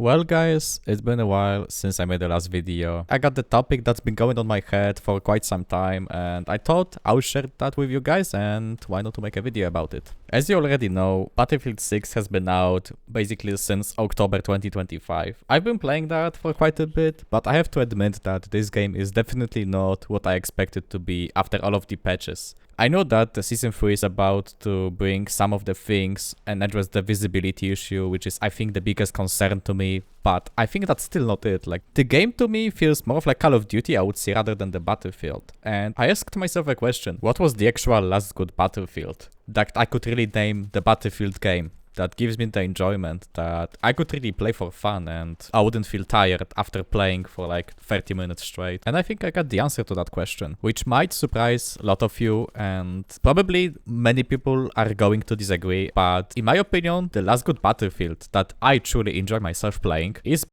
Well guys, it's been a while since I made the last video. I got the topic that's been going on my head for quite some time and I thought I'll share that with you guys and why not to make a video about it. As you already know, Battlefield 6 has been out basically since October 2025. I've been playing that for quite a bit, but I have to admit that this game is definitely not what I expected to be after all of the patches. I know that the Season 3 is about to bring some of the things and address the visibility issue, which is I think the biggest concern to me, but I think that's still not it. Like, the game to me feels more of like Call of Duty, I would say, rather than the Battlefield. And I asked myself a question: what was the actual last good Battlefield that I could really name the Battlefield game that gives me the enjoyment that I could really play for fun and I wouldn't feel tired after playing for like 30 minutes straight? And I think I got the answer to that question, which might surprise a lot of you and probably many people are going to disagree, but in my opinion, the last good Battlefield that I truly enjoy myself playing is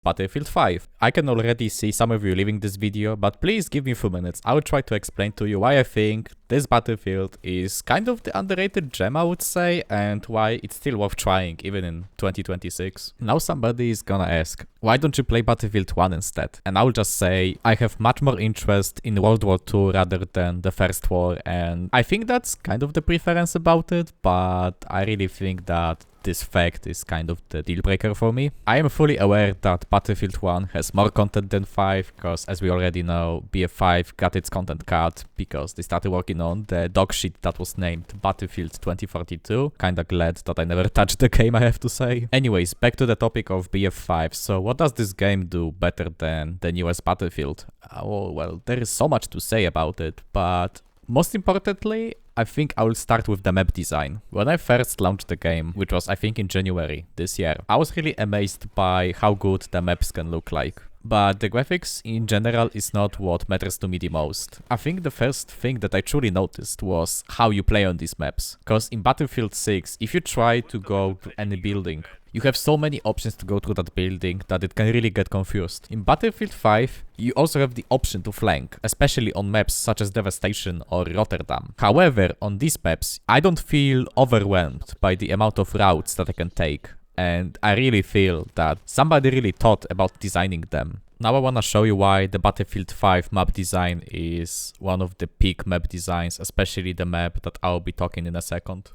Battlefield 5. I can already see some of you leaving this video, but please give me a few minutes. I'll try to explain to you why I think this Battlefield is kind of the underrated gem, I would say, and why it's still worth trying even in 2026. Now somebody is gonna ask, why don't you play Battlefield 1 instead? And I'll just say, I have much more interest in World War II rather than the First War, and I think that's kind of the preference about it, but I really think that this fact is kind of the deal breaker for me. I am fully aware that Battlefield 1 has more content than 5, because as we already know, BF5 got its content cut because they started working on the dog shit that was named Battlefield 2042. Kinda glad that I never touched the game, I have to say. Anyways, back to the topic of BF5. So what does this game do better than the newest Battlefield? Oh, well, there is so much to say about it, but most importantly, I think I will start with the map design. When I first launched the game, which was I think in January this year, I was really amazed by how good the maps can look like. But the graphics in general is not what matters to me the most. I think the first thing that I truly noticed was how you play on these maps. Cause in Battlefield 6, if you try to go to any building, you have so many options to go through that building that it can really get confused. In Battlefield 5, you also have the option to flank, especially on maps such as Devastation or Rotterdam. However, on these maps, I don't feel overwhelmed by the amount of routes that I can take. And I really feel that somebody really thought about designing them. Now I wanna show you why the Battlefield 5 map design is one of the peak map designs, especially the map that I'll be talking in a second.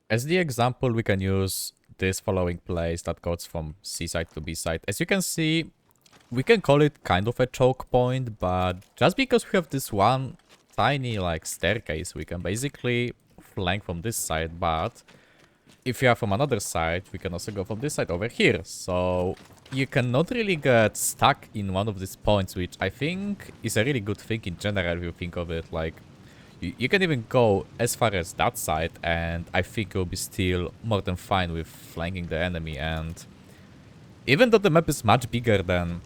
As the example, we can use this following place that goes from C side to B side. As you can see, we can call it kind of a choke point, but just because we have this one tiny like staircase, we can basically flank from this side, but if you are from another side, we can also go from this side over here. So you cannot really get stuck in one of these points, which I think is a really good thing in general if you think of it. Like, you can even go as far as that side, and I think you'll be still more than fine with flanking the enemy. And even though the map is much bigger than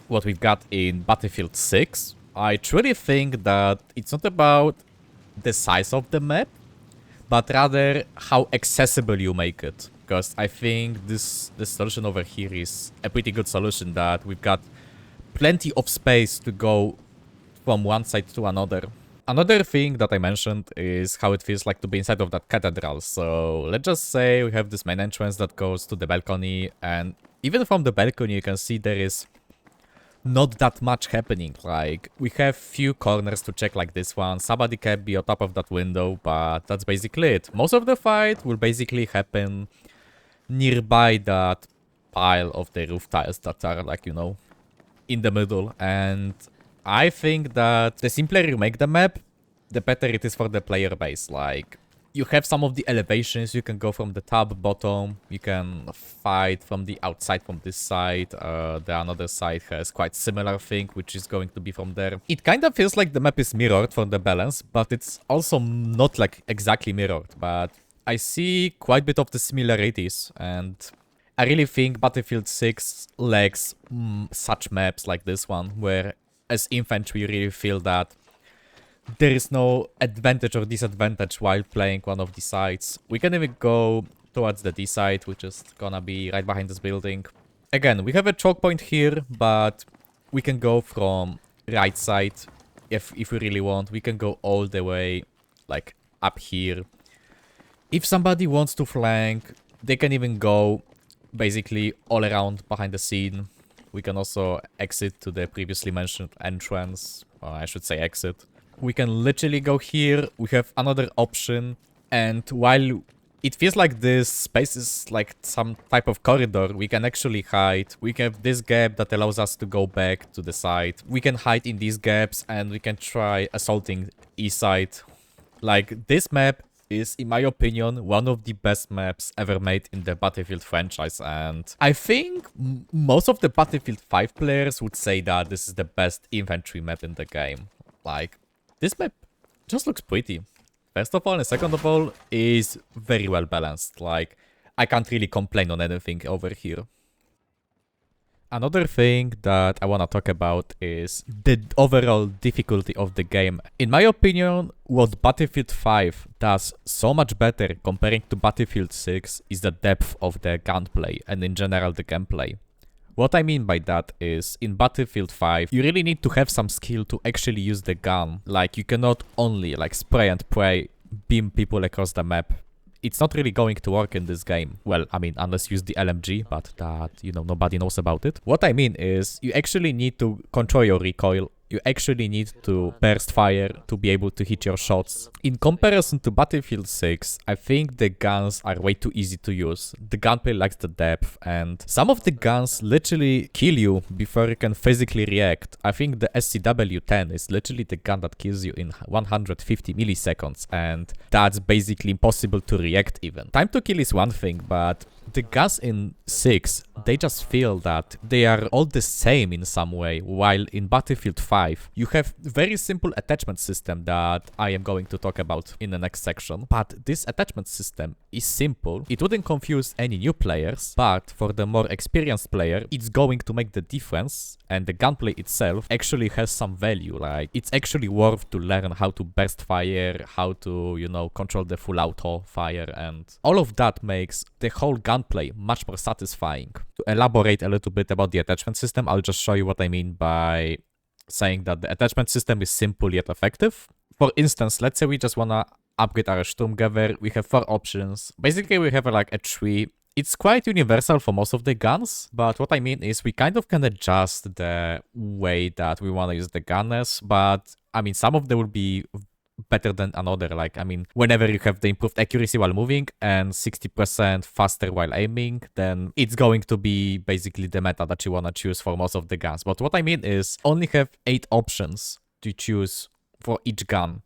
what we've got in Battlefield 6, I truly think that it's not about the size of the map, but rather how accessible you make it. Because I think this solution over here is a pretty good solution, that we've got plenty of space to go from one side to another. Another thing that I mentioned is how it feels like to be inside of that cathedral. So let's just say we have this main entrance that goes to the balcony, and even from the balcony you can see there is not that much happening. Like, we have few corners to check like this one. Somebody can be on top of that window, but that's basically it. Most of the fight will basically happen nearby that pile of the roof tiles that are like, you know, in the middle. And I think that the simpler you make the map, the better it is for the player base. Like, you have some of the elevations, you can go from the top, bottom, you can fight from the outside from this side. The another side has quite similar thing, which is going to be from there. It kind of feels like the map is mirrored for the balance, but it's also not like exactly mirrored. But I see quite a bit of the similarities, and I really think Battlefield 6 lacks such maps like this one, where as infantry you really feel that there is no advantage or disadvantage while playing one of the sides. We can even go towards the D side, which is gonna be right behind this building. Again, we have a choke point here, but we can go from right side if we really want. We can go all the way like up here. If somebody wants to flank, they can even go basically all around behind the scene. We can also exit to the previously mentioned entrance, or I should say exit. We can literally go here, we have another option, and while it feels like this space is like some type of corridor, we can actually hide. We have this gap that allows us to go back to the side. We can hide in these gaps and we can try assaulting east side. Like, this map is, in my opinion, one of the best maps ever made in the Battlefield franchise, and I think most of the Battlefield 5 players would say that this is the best infantry map in the game. Like, this map just looks pretty. First of all, and second of all, is very well balanced. Like, I can't really complain on anything over here. Another thing that I want to talk about is the overall difficulty of the game. In my opinion, what Battlefield 5 does so much better comparing to Battlefield 6 is the depth of the gunplay and in general the gameplay. What I mean by that is, in Battlefield 5, you really need to have some skill to actually use the gun. Like, you cannot only, like, spray and pray, beam people across the map. It's not really going to work in this game. Well, I mean, unless you use the LMG, but that, you know, nobody knows about it. What I mean is, you actually need to control your recoil. You actually need to burst fire to be able to hit your shots. In comparison to Battlefield 6, I think the guns are way too easy to use. The gunplay lacks the depth, and some of the guns literally kill you before you can physically react. I think the SCW-10 is literally the gun that kills you in 150 milliseconds, and that's basically impossible to react even. Time to kill is one thing, but the guns in 6, they just feel that they are all the same in some way, while in Battlefield 5, you have very simple attachment system that I am going to talk about in the next section. But this attachment system is simple, it wouldn't confuse any new players, but for the more experienced player, it's going to make the difference, and the gunplay itself actually has some value. Like, it's actually worth to learn how to burst fire, how to, you know, control the full auto fire, and all of that makes the whole gunplay much more satisfying. To elaborate a little bit about the attachment system, I'll just show you what I mean by saying that the attachment system is simple yet effective. For instance, let's say we just wanna upgrade our Sturmgewehr. We have 4 options. Basically, we have like a tree. It's quite universal for most of the guns, but what I mean is we kind of can adjust the way that we want to use the gunners, but I mean, some of them will be better than another. Like, I mean, whenever you have the improved accuracy while moving and 60% faster while aiming, then it's going to be basically the meta that you want to choose for most of the guns. But what I mean is only have 8 options to choose for each gun,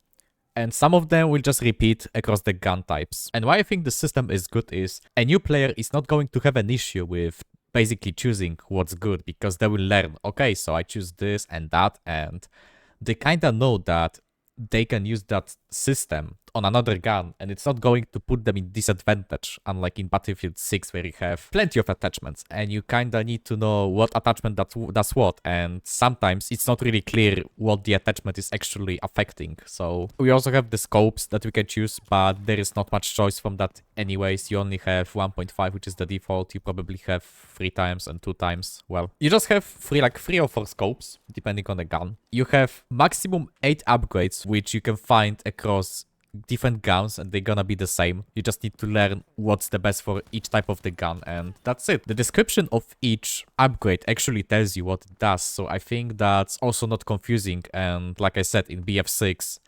and some of them will just repeat across the gun types. And why I think the system is good is a new player is not going to have an issue with basically choosing what's good, because they will learn, okay, so I choose this and that, and they kind of know that they can use that system on another gun, and it's not going to put them in disadvantage, unlike in Battlefield 6, where you have plenty of attachments, and you kinda need to know what attachment does what, and sometimes it's not really clear what the attachment is actually affecting. So we also have the scopes that we can choose, but there is not much choice from that anyways. You only have 1.5, which is the default. You probably have 3 times and 2 times. Well, you just have 3 or 4 scopes, depending on the gun. You have maximum 8 upgrades, which you can find across different guns, and they're gonna be the same. You just need to learn what's the best for each type of the gun, and that's it. The description of each upgrade actually tells you what it does, so I think that's also not confusing. And like I said, in BF6,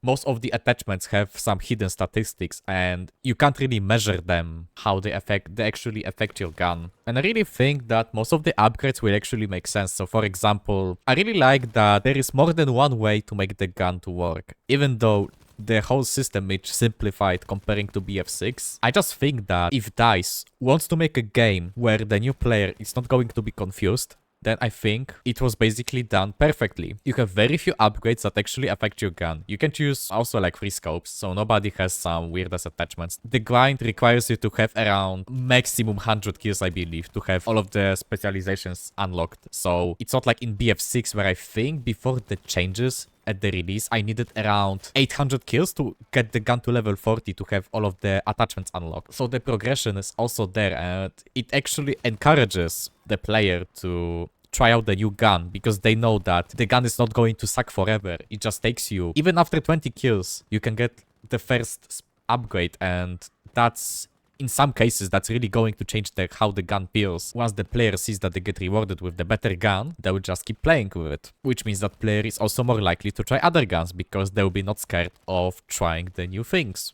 most of the attachments have some hidden statistics, and you can't really measure them, how they actually affect your gun. And I really think that most of the upgrades will actually make sense. So for example, I really like that there is more than one way to make the gun to work, even though the whole system is simplified comparing to BF6. I just think that if DICE wants to make a game where the new player is not going to be confused, then I think it was basically done perfectly. You have very few upgrades that actually affect your gun. You can choose also like 3 scopes, so nobody has some weirdest attachments. The grind requires you to have around maximum 100 kills, I believe, to have all of the specializations unlocked. So it's not like in BF6, where I think before the changes at the release, I needed around 800 kills to get the gun to level 40 to have all of the attachments unlocked. So the progression is also there, and it actually encourages the player to try out the new gun, because they know that the gun is not going to suck forever. It just takes you, even after 20 kills, you can get the first upgrade, and that's in some cases, that's really going to change how the gun feels. Once the player sees that they get rewarded with the better gun, they will just keep playing with it. Which means that player is also more likely to try other guns because they will be not scared of trying the new things.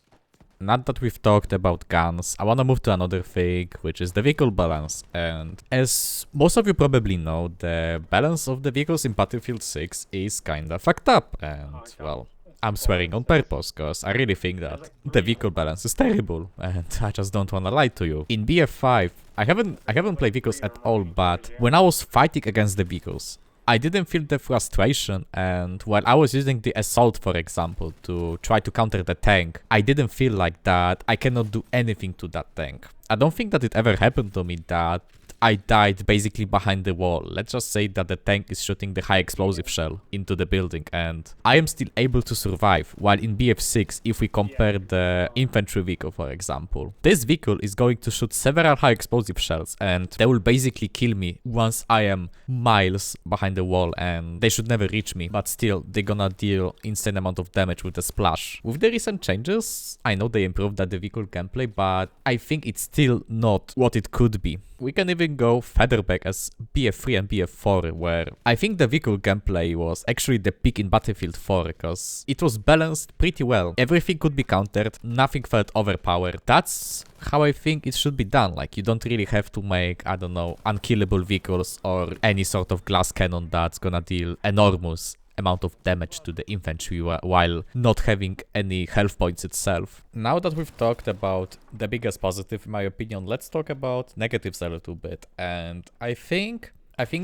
Now that we've talked about guns, I wanna move to another thing, which is the vehicle balance. And as most of you probably know, the balance of the vehicles in Battlefield 6 is kinda fucked up. And, well, I'm swearing on purpose, cause I really think that the vehicle balance is terrible, and I just don't wanna lie to you. In BF5, I haven't played vehicles at all, but when I was fighting against the vehicles, I didn't feel the frustration, and while I was using the assault, for example, to try to counter the tank, I didn't feel like that I cannot do anything to that tank. I don't think that it ever happened to me that I died basically behind the wall. Let's just say that the tank is shooting the high explosive shell into the building and I am still able to survive. While in BF6, if we compare the infantry vehicle, for example, this vehicle is going to shoot several high explosive shells and they will basically kill me once I am miles behind the wall and they should never reach me. But still, they're gonna deal insane amount of damage with the splash. With the recent changes, I know they improved the vehicle gameplay, but I think it's still not what it could be. We can even go further back as BF3 and BF4, where I think the vehicle gameplay was actually the peak in Battlefield 4, because it was balanced pretty well. Everything could be countered, nothing felt overpowered. That's how I think it should be done. Like, you don't really have to make, I don't know, unkillable vehicles or any sort of glass cannon that's gonna deal enormous amount of damage to the infantry while not having any health points itself. Now that we've talked about the biggest positive in my opinion, let's talk about negatives a little bit. And I think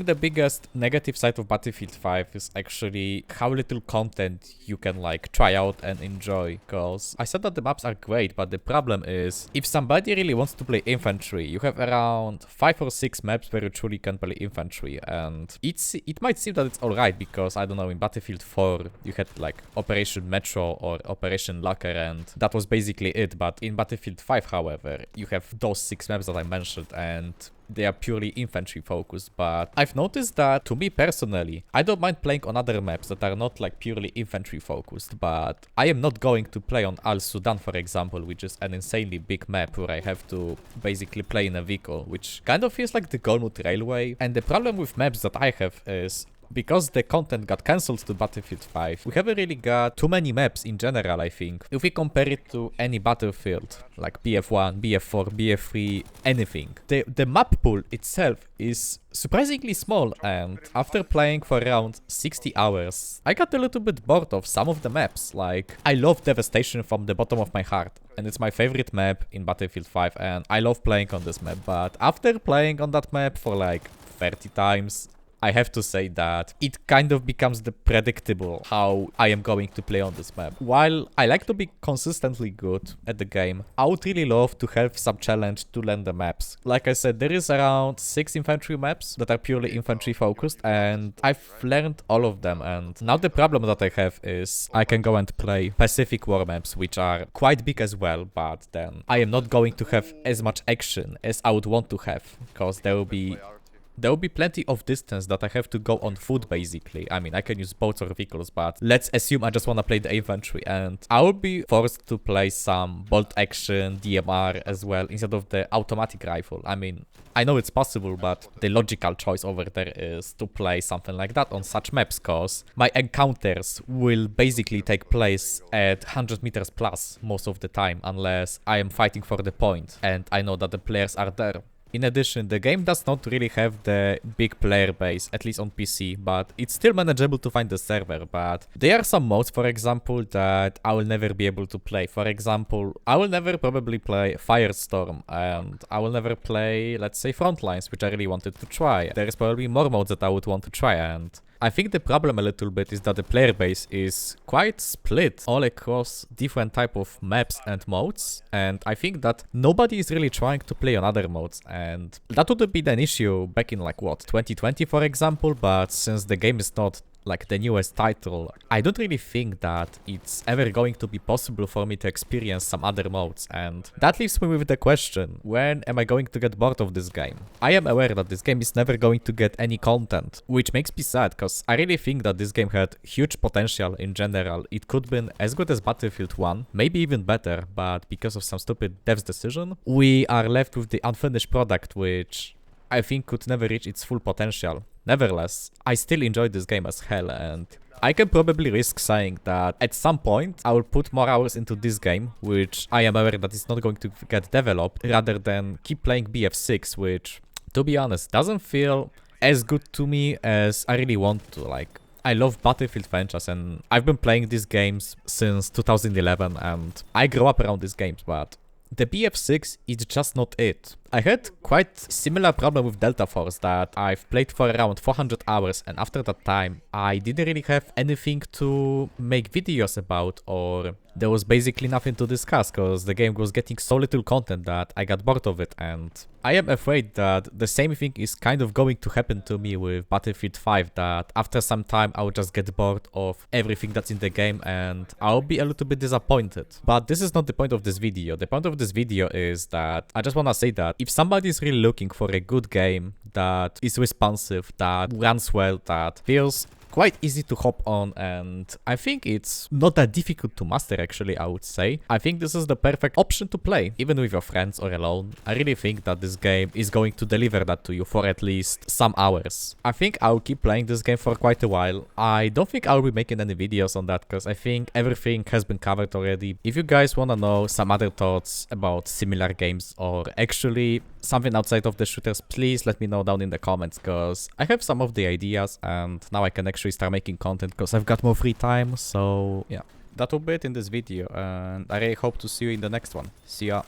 the biggest negative side of Battlefield 5 is actually how little content you can like try out and enjoy. Cause I said that the maps are great, but the problem is if somebody really wants to play infantry, you have around 5 or 6 maps where you truly can play infantry. And it might seem that it's alright because, I don't know, in Battlefield 4 you had like Operation Metro or Operation Locker and that was basically it. But in Battlefield 5, however, you have those 6 maps that I mentioned and they are purely infantry focused, but I've noticed that, to me personally, I don't mind playing on other maps that are not like purely infantry focused, but I am not going to play on Al Sudan, for example, which is an insanely big map where I have to basically play in a vehicle, which kind of feels like the Golmut Railway. And the problem with maps that I have is, because the content got cancelled to Battlefield 5, we haven't really got too many maps in general, I think. If we compare it to any Battlefield, like BF1, BF4, BF3, anything, the map pool itself is surprisingly small, and after playing for around 60 hours, I got a little bit bored of some of the maps. Like, I love Devastation from the bottom of my heart, and it's my favorite map in Battlefield 5, and I love playing on this map, but after playing on that map for like 30 times, I have to say that it kind of becomes the predictable how I am going to play on this map. While I like to be consistently good at the game, I would really love to have some challenge to learn the maps. Like I said, there is around 6 infantry maps that are purely infantry focused, and I've learned all of them. And now the problem that I have is I can go and play Pacific War maps, which are quite big as well, but then I am not going to have as much action as I would want to have, because there will be plenty of distance that I have to go on foot, basically. I mean, I can use boats or vehicles, but let's assume I just want to play the infantry, and I will be forced to play some bolt action, DMR as well, instead of the automatic rifle. I mean, I know it's possible, but the logical choice over there is to play something like that on such maps, cause my encounters will basically take place at 100 meters plus most of the time, unless I am fighting for the point, and I know that the players are there. In addition, the game does not really have the big player base, at least on PC, but it's still manageable to find the server. But there are some modes, for example, that I will never be able to play. For example, I will never probably play Firestorm, and I will never play, let's say, Frontlines, which I really wanted to try. There is probably more modes that I would want to try, and I think the problem a little bit is that the player base is quite split all across different type of maps and modes, and I think that nobody is really trying to play on other modes, and that would have been an issue back in like what, 2020 for example, but since the game is not like the newest title, I don't really think that it's ever going to be possible for me to experience some other modes, and that leaves me with the question, when am I going to get bored of this game? I am aware that this game is never going to get any content, which makes me sad, because I really think that this game had huge potential in general. It could have been as good as Battlefield 1, maybe even better, but because of some stupid dev's decision, we are left with the unfinished product, which I think could never reach its full potential. Nevertheless, I still enjoyed this game as hell, and I can probably risk saying that at some point I will put more hours into this game, which I am aware that it's not going to get developed, rather than keep playing BF6, which, to be honest, doesn't feel as good to me as I really want to. Like, I love Battlefield franchise, and I've been playing these games since 2011, and I grew up around these games, but the BF6 is just not it. I had quite similar problem with Delta Force, that I've played for around 400 hours, and after that time I didn't really have anything to make videos about, or there was basically nothing to discuss, because the game was getting so little content that I got bored of it, and I am afraid that the same thing is kind of going to happen to me with Battlefield 5, that after some time I will just get bored of everything that's in the game and I'll be a little bit disappointed. But this is not the point of this video. The point of this video is that I just wanna say that if somebody is really looking for a good game that is responsive, that runs well, that feels quite easy to hop on, and I think it's not that difficult to master, actually, I would say. I think this is the perfect option to play, even with your friends or alone. I really think that this game is going to deliver that to you for at least some hours. I think I'll keep playing this game for quite a while. I don't think I'll be making any videos on that, because I think everything has been covered already. If you guys wanna know some other thoughts about similar games, or actually something outside of the shooters, please let me know down in the comments, because I have some of the ideas, and now I can actually start making content because I've got more free time. So yeah, that will be it in this video, and I really hope to see you in the next one. See ya.